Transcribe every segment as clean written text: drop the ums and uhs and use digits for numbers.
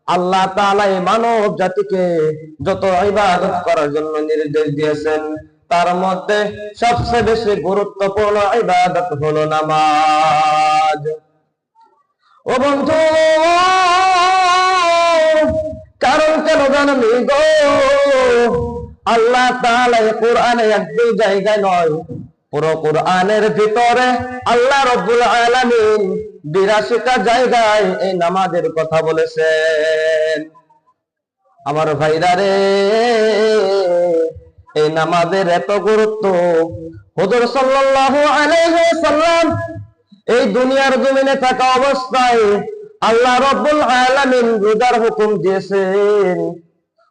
আল্লাহ তাআলা এই মানব জাতিকে যত ইবাদত করার জন্য নির্দেশ দিয়েছেন তার মধ্যে সবচেয়ে বেশি গুরুত্বপূর্ণ ইবাদত হলো নামাজ। ও বন্ধু, কারণ কেন জানেন গো, আল্লাহ তাআলা কোরআনে এক দুই জায়গায় নয়, পুরো কোরআনের ভিতরে আল্লাহ রাব্বুল আলামিন ৮২টা জায়গায় এই নামাজের কথা বলেছেন। আমার ভাইরা রে, এই নামাজের এত গুরুত্ব, হুজুর সাল্লাল্লাহু আলাইহি ওয়াসাল্লাম এই দুনিয়ার জমিনে থাকা অবস্থায় আল্লাহ রাব্বুল আলামিন রোজার হুকুম দিয়েছেন।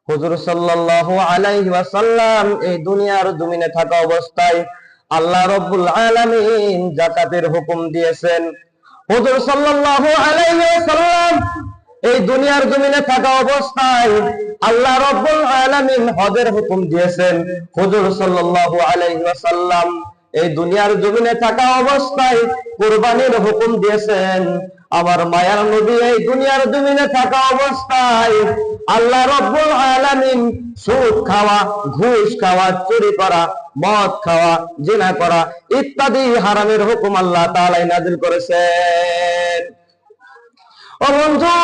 হুজুর সাল্লাল্লাহু আলাইহি ওয়াসাল্লাম এই দুনিয়ার জমিনে থাকা অবস্থায় আল্লাহ রাব্বুল আলামিন যাকাতের হুকুম দিয়েছেন। হুজুর সাল্লাল্লাহু আলাইহি ওয়াসাল্লাম এই দুনিয়ার জমিনে থাকা অবস্থায় আল্লাহ রাব্বুল আলামিন হজের হুকুম দিয়েছেন। হুজুর সাল্লাল্লাহু আলাইহি ওয়াসাল্লাম এই দুনিয়ার জমিনে থাকা অবস্থায় কুরবানির হুকুম দিয়েছেন। আমার মায়ার নবী এই দুনিয়ার জমিনে থাকা অবস্থায় আল্লাহ রাব্বুল আলামিন সুদ খাওয়া, ঘুষ খাওয়া, চুরি করা, মদ খাওয়া, জিনা করা ইত্যাদি হারামের হুকুম আল্লাহ তাআলা নাযিল করেছেন। ও বন্ধু,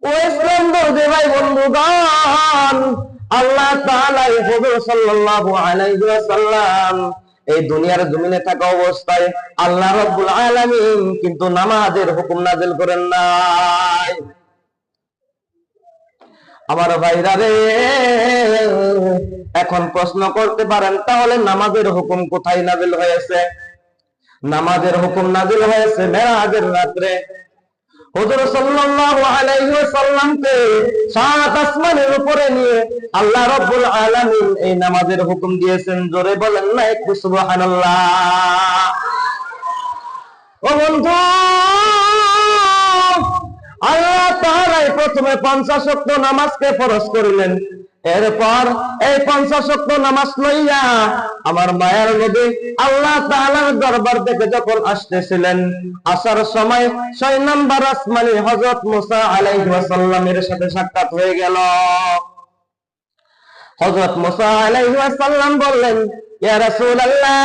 ও ইসলাম দরদি ভাই বন্ধুগণ, আল্লাহ তাআলা হুজুর সাল্লাল্লাহু আলাইহি ওয়াসাল্লাম এই দুনিয়ার জমিনে থাকা অবস্থায় আল্লাহ রাব্বুল আলামিন কিন্তু নামাজের হুকুম নাযিল করেন নাই। আমার ভাইরা রে, এখন প্রশ্ন করতে পারেন, তাহলে নামাজের হুকুম কোথায় নাযিল হয়েছে? নামাজের হুকুম নাযিল হয়েছে মেরাজের রাতে। হুজুর সাল্লাল্লাহু আলাইহি ওয়াসাল্লামকে সাত আসমানের উপরে নিয়ে আল্লাহ রাব্বুল আলামিন এই নামাজের হুকুম দিয়েছেন। জোরে বলেন না একটু সুবহানাল্লাহ। ও বন্ধু, আল্লাহ তাআলা প্রথমে ৫০ ওয়াক্ত নামাজকে ফরজ করিলেন। এরপর এই ৫০ ওয়াক্ত নামাজ লইয়া আমার মায়ের নবী আল্লাহ তাআলার দরবার থেকে যখন আসতেছিলেন, আসার সময় ৬ নম্বর আসমানে হযরত মুসা আলাইহিস সালামের সাথে সাক্ষাৎ হয়ে গেল। হযরত মুসা আলাইহিস সালাম বললেন, ইয়া রাসূলুল্লাহ,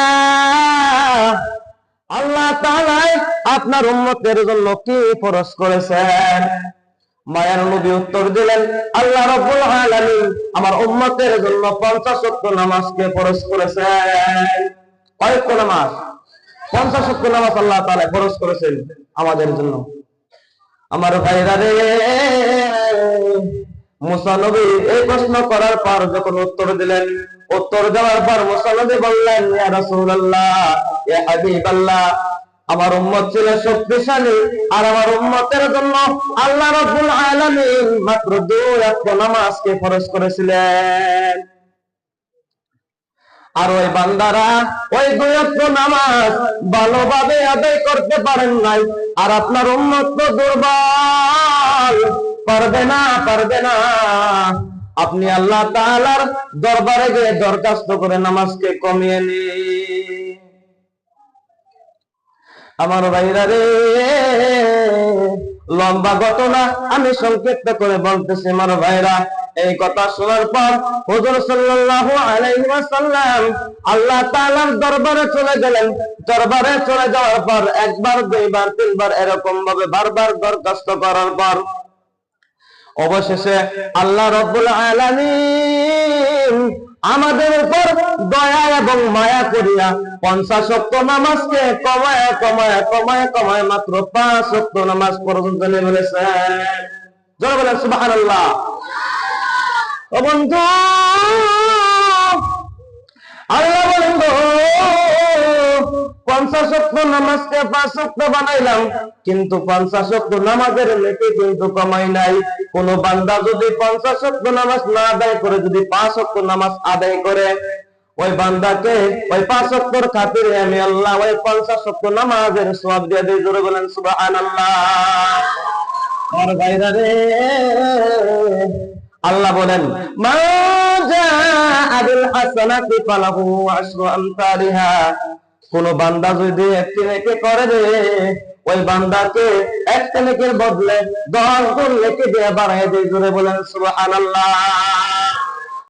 আল্লাহ তাআলা আপনার উম্মতের জন্য কি ফরজ করেছেন? মায়ার নবী উত্তর দিলেন, আল্লাহ রাব্বুল আলামিন আমার উম্মতের জন্য ৫০ ওয়াক্ত নামাজকে ফরজ করেছেন। কয় ওয়াক্ত নামাজ? ৫০ ওয়াক্ত নামাজ আল্লাহ তাআলা ফরজ করেছেন আমাদের জন্য। আমার ভাইরা রে, মুসা নবী এই প্রশ্ন করার পর যখন উত্তর দিলেন, উত্তর দেওয়ার পর মুসা নবী বললেন, ইয়া রাসূলুল্লাহ, ইয়া হাবিবাল্লাহ, আমার উম্মত ছিল শক্তিশালী, আর আমার উম্মতের জন্য আল্লাহ রাব্বুল আলামিন মাত্র ২ ওয়াক্ত নামাজকে ফরজ করেছিলেন। আর ওই বান্দারা ওই ২ ওয়াক্ত নামাজ ভালোভাবে আদায় করতে পারেন নাই। আর আপনার উম্মত তো দুর্বল, পারবে না। আপনি আল্লাহ তাআলার দরবারে গিয়ে দরখাস্ত করে নামাজকে কমিয়ে নিন। আমার ভাইরা রে, লম্বা ঘটনা আমি সংক্ষিপ্ত করে বলতেছি। আমার ভাইরা, এই কথা শোনার পর হুজুর সাল্লাল্লাহু আলাইহি ওয়াসাল্লাম আল্লাহ তাআলার দরবারে চলে গেলেন। দরবারে চলে যাওয়ার পর একবার, দুইবার, তিনবার এরকম ভাবে বারবার দরখাস্ত করার পর অবশেষে আল্লাহ রাব্বুল আলামিন আমাদের উপর দয়া এবং মায়া করিয়া ৫০ ওয়াক্ত নামাজকে কমায় মাত্র ৫ ওয়াক্ত নামাজ পর্যন্ত নিয়ে বলেছেন। জোরে বলেন সুবহানাল্লাহ। ও বন্ধু, আল্লাহ বলেন, ৫০ ওয়াক্ত নামাজকে ৫ ওয়াক্ত বানাইলাম, কিন্তু ৫০ ওয়াক্ত নামাজের নেকি কিন্তু কমাই নাই। কোন বান্দা যদি ৫০ ওয়াক্ত নামাজ না আদায় করে, যদি ৫ ওয়াক্ত নামাজ আদায় করে, ওই বান্দাকে ওই ৫ ওয়াক্তর খাতিরে আমি আল্লাহ ওই ৫০ ওয়াক্ত নামাজের সওয়াব দিয়ে দেই। জোরে বলেন সুবহানাল্লাহ। আর ভাইরা রে, আল্লাহ বলেন, মা জাআ বিল হাসানাতি ফালাহু আশরু আমসালিহা। কোন বান্দা যদি একটি নেকি করে, ওই বান্দাকে একটা নেকির বদলে 10 গুণ নেকি দিয়ে বাড়ায় দেয়। জোরে বলেন সুবহানাল্লাহ।